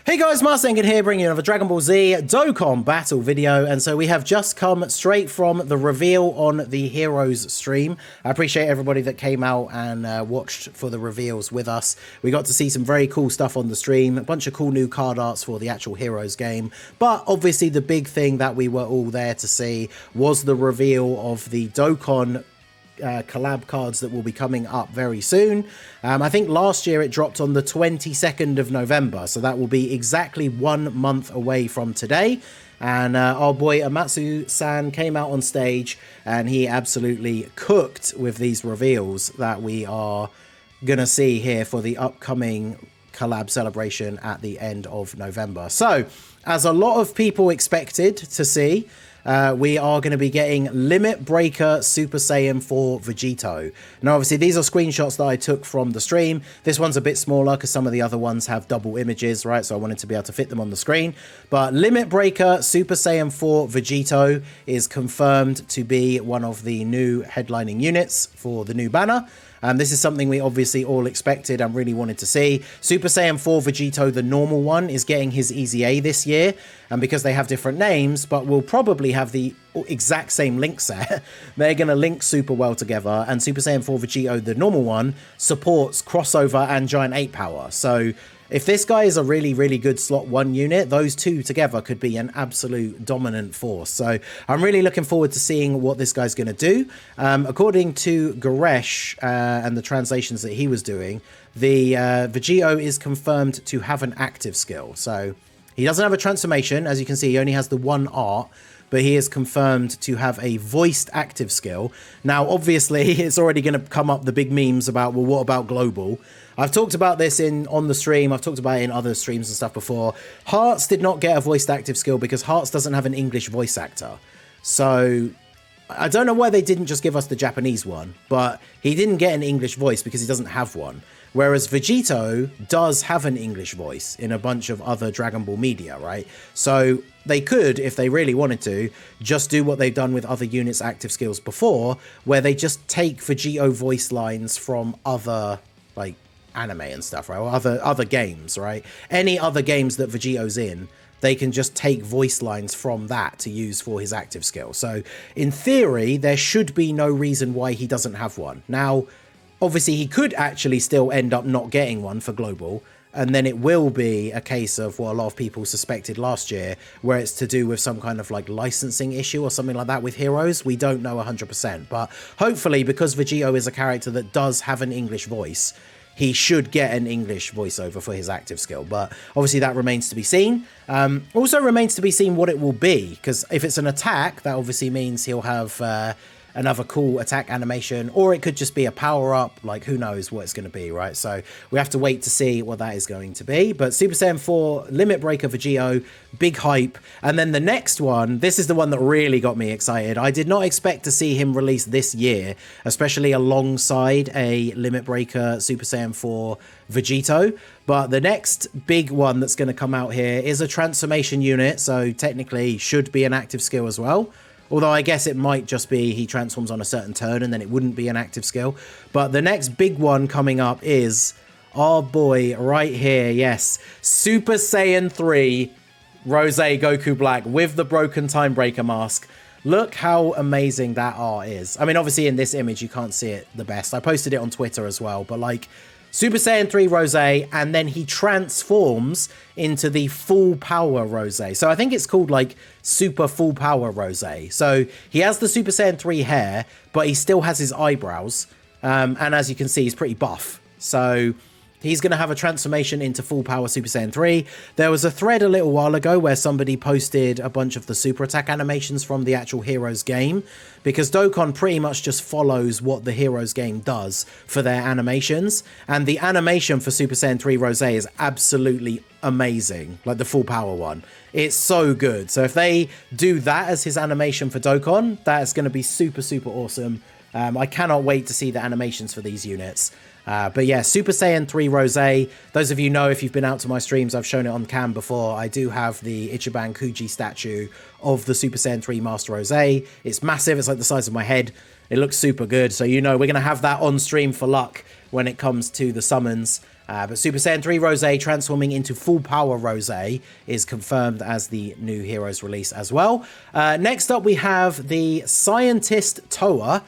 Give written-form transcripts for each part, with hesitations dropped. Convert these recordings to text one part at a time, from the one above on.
Hey guys, Marsengan here, bringing you another Dragon Ball Z Dokkan battle video. And so we have just come straight from the reveal on the Heroes stream. I appreciate everybody that came out and watched for the reveals with us. We got to see some very cool stuff on the stream, a bunch of cool new card arts for the actual Heroes game. But obviously the big thing that we were all there to see was the reveal of the Dokkan collab cards that will be coming up very soon. I think last year it dropped on the 22nd of November, so that will be exactly 1 month away from today. And our boy Amatsu-san came out on stage and he absolutely cooked with these reveals that we are gonna see here for the upcoming collab celebration at the end of November. So, as a lot of people expected to see, we are going to be getting Limit Breaker Super Saiyan 4 VEGITO. Now, obviously, these are screenshots that I took from the stream. This one's a bit smaller because some of the other ones have double images, right? So I wanted to be able to fit them on the screen. But Limit Breaker Super Saiyan 4 VEGITO is confirmed to be one of the new headlining units for the new banner. This is something we obviously all expected and really wanted to see. Super Saiyan 4 VEGITO, the normal one, is getting his EZA this year. And because they have different names, but will probably have the exact same link set, they're going to link super well together. And Super Saiyan 4 VEGITO, the normal one, supports crossover and Giant 8 power. So if this guy is a really, really good slot 1 unit, those two together could be an absolute dominant force. So I'm really looking forward to seeing what this guy's going to do. According to Goresh and the translations that he was doing, the VEGITO is confirmed to have an active skill. So he doesn't have a transformation. As you can see, he only has the one art, but he is confirmed to have a voiced active skill. Now, obviously, it's already going to come up the big memes about, well, what about global? I've talked about this on the stream. I've talked about it in other streams and stuff before. Hearts did not get a voiced active skill because Hearts doesn't have an English voice actor. So I don't know why they didn't just give us the Japanese one, but he didn't get an English voice because he doesn't have one. Whereas VEGITO does have an English voice in a bunch of other Dragon Ball media, right? So they could, if they really wanted to, just do what they've done with other units' active skills before, where they just take VEGITO voice lines from other, like, anime and stuff, right? Or other games, right? Any other games that VEGITO's in, they can just take voice lines from that to use for his active skill. So in theory, there should be no reason why he doesn't have one. Now, obviously, he could actually still end up not getting one for global, and then it will be a case of what a lot of people suspected last year, where it's to do with some kind of like licensing issue or something like that with Heroes. We don't know 100%, but hopefully, because VEGITO is a character that does have an English voice, he should get an English voiceover for his active skill, but obviously that remains to be seen. Also remains to be seen what it will be, because if it's an attack, that obviously means he'll have another cool attack animation, or it could just be a power-up, like who knows what it's going to be, right? So we have to wait to see what that is going to be. But Super Saiyan 4 Limit Breaker VEGITO, big hype. And then the next one, this is the one that really got me excited. I did not expect to see him release this year, especially alongside a Limit Breaker Super Saiyan 4 VEGITO. But the next big one that's going to come out here is a transformation unit, so technically should be an active skill as well. Although I guess it might just be he transforms on a certain turn and then it wouldn't be an active skill. But the next big one coming up is our boy right here. Yes, Super Saiyan 3 Rose Goku Black with the broken Timebreaker mask. Look how amazing that art is. I mean, obviously in this image, you can't see it the best. I posted it on Twitter as well, but like Super Saiyan 3 Rose, and then he transforms into the full power Rose. So I think it's called like Super Full Power Rose. So he has the Super Saiyan 3 hair, but he still has his eyebrows. And as you can see, he's pretty buff. So he's going to have a transformation into full power Super Saiyan 3. There was a thread a little while ago where somebody posted a bunch of the super attack animations from the actual Heroes game, because Dokkan pretty much just follows what the Heroes game does for their animations. And the animation for Super Saiyan 3 Rose is absolutely amazing, like the full power one. It's so good. So if they do that as his animation for Dokkan, that's going to be super, super awesome. I cannot wait to see the animations for these units. But yeah, Super Saiyan 3 Rose. Those of you know, if you've been out to my streams, I've shown it on cam before. I do have the Ichiban Kuji statue of the Super Saiyan 3 Master Rose. It's massive. It's like the size of my head. It looks super good. So, you know, we're going to have that on stream for luck when it comes to the summons. But Super Saiyan 3 Rose transforming into full power Rose is confirmed as the new Heroes release as well. Next up, we have the Scientist Toa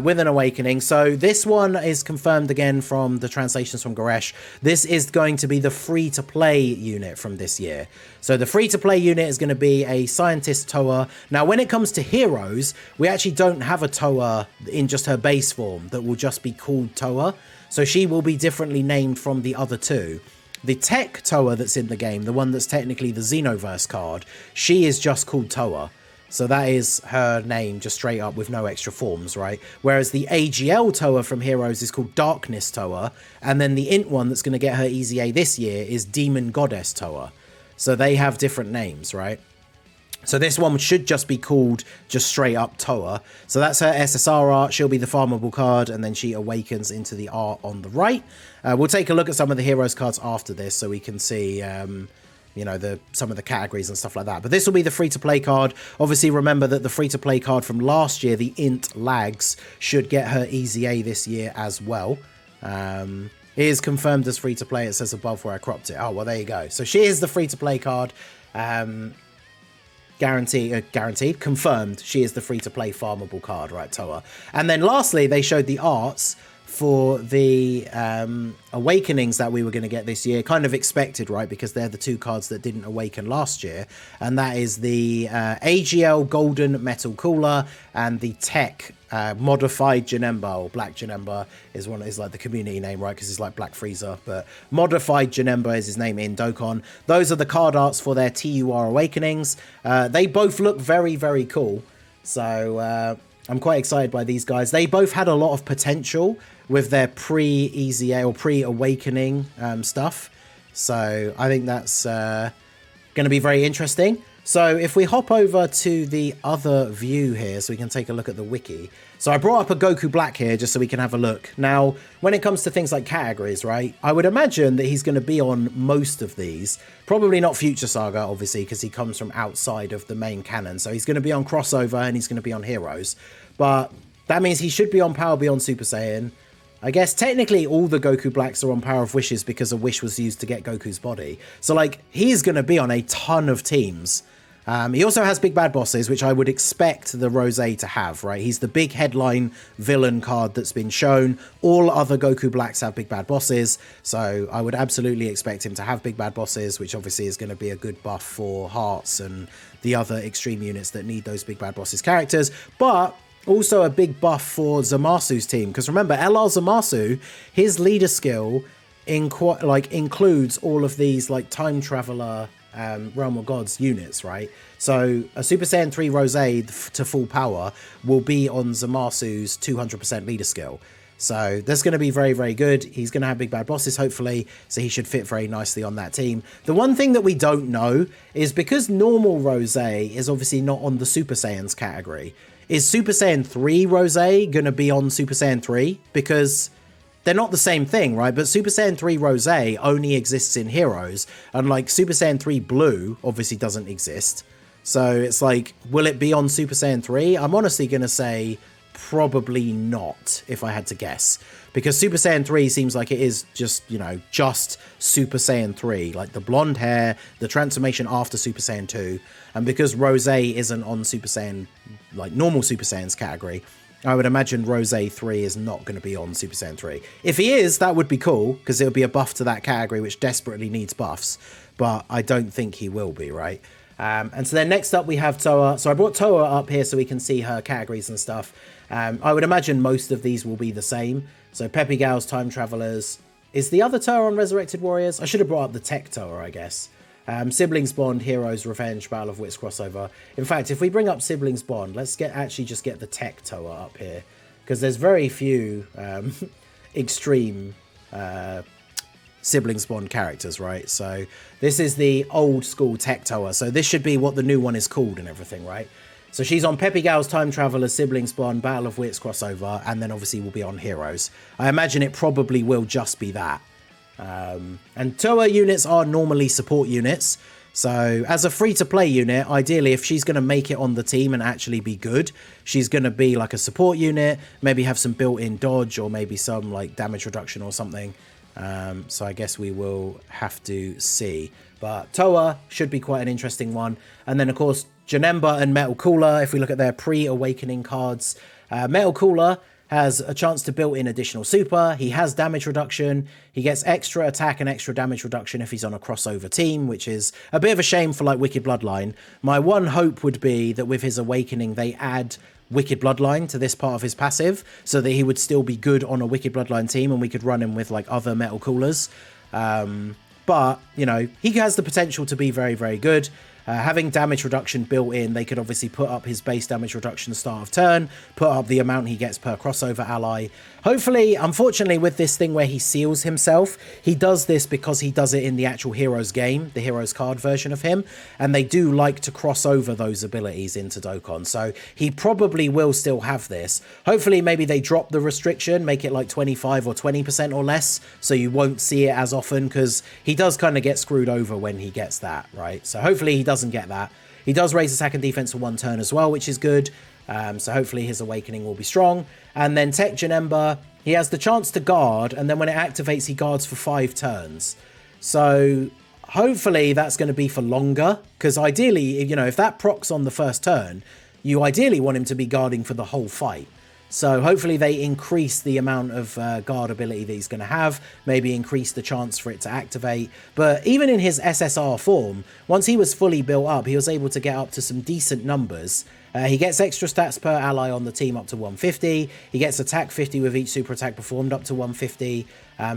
with an awakening. So this one is confirmed again from the translations from Goresh. This is going to be the free-to-play unit from this year. So the free-to-play unit is going to be a Scientist Toa. Now, when it comes to Heroes, we actually don't have a Toa in just her base form that will just be called Toa. So she will be differently named from the other two. The Tech Toa that's in the game, the one that's technically the Xenoverse card, she is just called Toa. So that is her name, just straight up with no extra forms, right? Whereas the AGL Toa from Heroes is called Darkness Toa. And then the Int one that's going to get her Easy A this year is Demon Goddess Toa. So they have different names, right? So this one should just be called just straight up Toa. So that's her SSR art. She'll be the farmable card, and then she awakens into the art on the right. We'll take a look at some of the Heroes cards after this so we can see, you know, some of the categories and stuff like that. But this will be the free-to-play card. Obviously, remember that the free-to-play card from last year, the Int Lags, should get her Easy A this year as well. It is confirmed as free-to-play. It says above where I cropped it. Oh, well, there you go. So she is the free-to-play card. Guaranteed, confirmed, she is the free-to-play farmable card, right, Toa. And then lastly, they showed the arts for the awakenings that we were going to get this year. Kind of expected, right, because they're the two cards that didn't awaken last year. And that is the AGL Golden Metal Cooler and the Tech Modified Janemba, or Black Janemba is like the community name, right, because it's like Black Freezer, but Modified Janemba is his name in Dokkan. Those are the card arts for their TUR awakenings. They both look very, very cool, so I'm quite excited by these guys. They both had a lot of potential with their pre-Easy A or pre-awakening stuff, so I think that's going to be very interesting. So if we hop over to the other view here so we can take a look at the wiki. So I brought up a Goku Black here just so we can have a look. Now, when it comes to things like categories, right, I would imagine that he's going to be on most of these. Probably not Future Saga, obviously, because he comes from outside of the main canon. So he's going to be on Crossover and he's going to be on Heroes. But that means he should be on Power Beyond Super Saiyan. I guess technically all the Goku Blacks are on Power of Wishes because a wish was used to get Goku's body. So, like, he's going to be on a ton of teams. He also has big bad bosses, which I would expect the Rose to have, right? He's the big headline villain card that's been shown. All other Goku Blacks have big bad bosses, so I would absolutely expect him to have big bad bosses, which obviously is going to be a good buff for Hearts and the other extreme units that need those big bad bosses characters. But also a big buff for Zamasu's team, because remember, LR Zamasu, his leader skill includes all of these like time traveler Realm of Gods units, right? So a Super Saiyan 3 Rose to full power will be on Zamasu's 200% leader skill. So that's going to be very, very good. He's going to have big bad bosses, hopefully, so he should fit very nicely on that team. The one thing that we don't know is because normal Rose is obviously not on the Super Saiyans category. Is Super Saiyan 3 Rose going to be on Super Saiyan 3? Because they're not the same thing, right? But Super Saiyan 3 Rose only exists in Heroes, and like Super Saiyan 3 Blue obviously doesn't exist. So it's like, will it be on Super Saiyan 3? I'm honestly going to say probably not, if I had to guess. Because Super Saiyan 3 seems like it is just, you know, just Super Saiyan 3. Like the blonde hair, the transformation after Super Saiyan 2. And because Rose isn't on Super Saiyan, like normal Super Saiyans category, I would imagine Rose 3 is not going to be on Super Saiyan 3. If he is, that would be cool, because it would be a buff to that category, which desperately needs buffs. But I don't think he will be, right? And so then next up we have Toa. So I brought Toa up here so we can see her categories and stuff. I would imagine most of these will be the same. So Peppy Gals, Time Travelers. Is the other Toa on Resurrected Warriors? I should have brought up the Tech Toa, I guess. Siblings Bond, Heroes, Revenge, Battle of Wits crossover. In fact, if we bring up Siblings Bond, let's actually just get the Tech Toa up here, because there's very few extreme Siblings Bond characters, right? So this is the old school Tech Toa, so this should be what the new one is called and everything, right? So she's on Peppy Gal's Time Travelers, Siblings Bond, Battle of Wits crossover, and then obviously will be on Heroes. I imagine it probably will just be that. And Toa units are normally support units, so as a free-to-play unit, ideally, if she's going to make it on the team and actually be good, she's going to be like a support unit, maybe have some built-in dodge or maybe some like damage reduction or something. So I guess we will have to see. But Toa should be quite an interesting one. And then, of course, Janemba and Metal Cooler, if we look at their pre-awakening cards, Metal Cooler has a chance to build in additional super. He has damage reduction. He gets extra attack and extra damage reduction if he's on a crossover team, which is a bit of a shame for like Wicked Bloodline. My one hope would be that with his awakening, they add Wicked Bloodline to this part of his passive so that he would still be good on a Wicked Bloodline team and we could run him with like other Metal Coolers. But, you know, he has the potential to be very, very good. Having damage reduction built in, they could obviously put up his base damage reduction start of turn, put up the amount he gets per crossover ally. Hopefully, unfortunately, with this thing where he seals himself, he does this because he does it in the actual Heroes game, the Heroes card version of him, and they do like to cross over those abilities into Dokkan, so he probably will still have this. Hopefully, maybe they drop the restriction, make it like 25 or 20% or less, so you won't see it as often, because he does kind of get screwed over when he gets that, right? So hopefully he doesn't get that. He does raise attack and defense for 1 turn as well, which is good. So hopefully his awakening will be strong. And then Tech Janemba, he has the chance to guard, and then when it activates, he guards for 5 turns. So hopefully that's going to be for longer, because ideally, you know, if that procs on the first turn, you ideally want him to be guarding for the whole fight. So hopefully they increase the amount of guard ability that he's going to have, maybe increase the chance for it to activate. But even in his SSR form, once he was fully built up, he was able to get up to some decent numbers. He gets extra stats per ally on the team up to 150. He gets attack 50 with each super attack performed up to 150.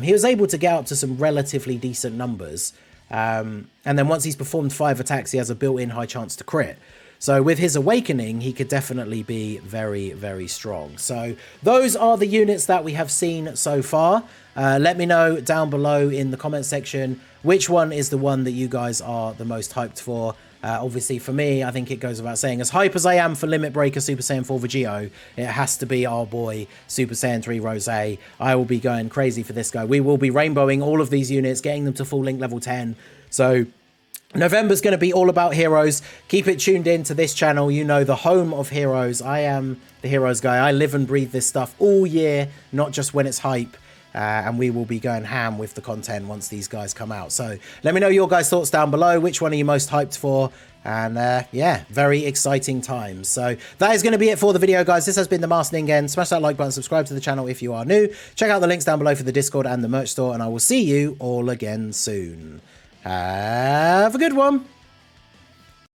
He was able to get up to some relatively decent numbers. And then once he's performed 5 attacks, he has a built-in high chance to crit. So with his awakening, he could definitely be very, very strong. So those are the units that we have seen so far. Let me know down below in the comment section which one is the one that you guys are the most hyped for. Obviously, for me, I think it goes without saying, as hype as I am for Limit Breaker Super Saiyan 4 VEGITO, it has to be our boy Super Saiyan 3 Rose. I will be going crazy for this guy. We will be rainbowing all of these units, getting them to full link level 10. So November's going to be all about Heroes. Keep it tuned in to this channel. You know, the home of Heroes. I am the Heroes guy. I live and breathe this stuff all year, not just when it's hype. And we will be going ham with the content once these guys come out. So let me know your guys' thoughts down below. Which one are you most hyped for? And yeah, very exciting times. So that is going to be it for the video, guys. This has been the Masked Ningen. Smash that like button, subscribe to the channel if you are new. Check out the links down below for the Discord and the merch store. And I will see you all again soon. Have a good one.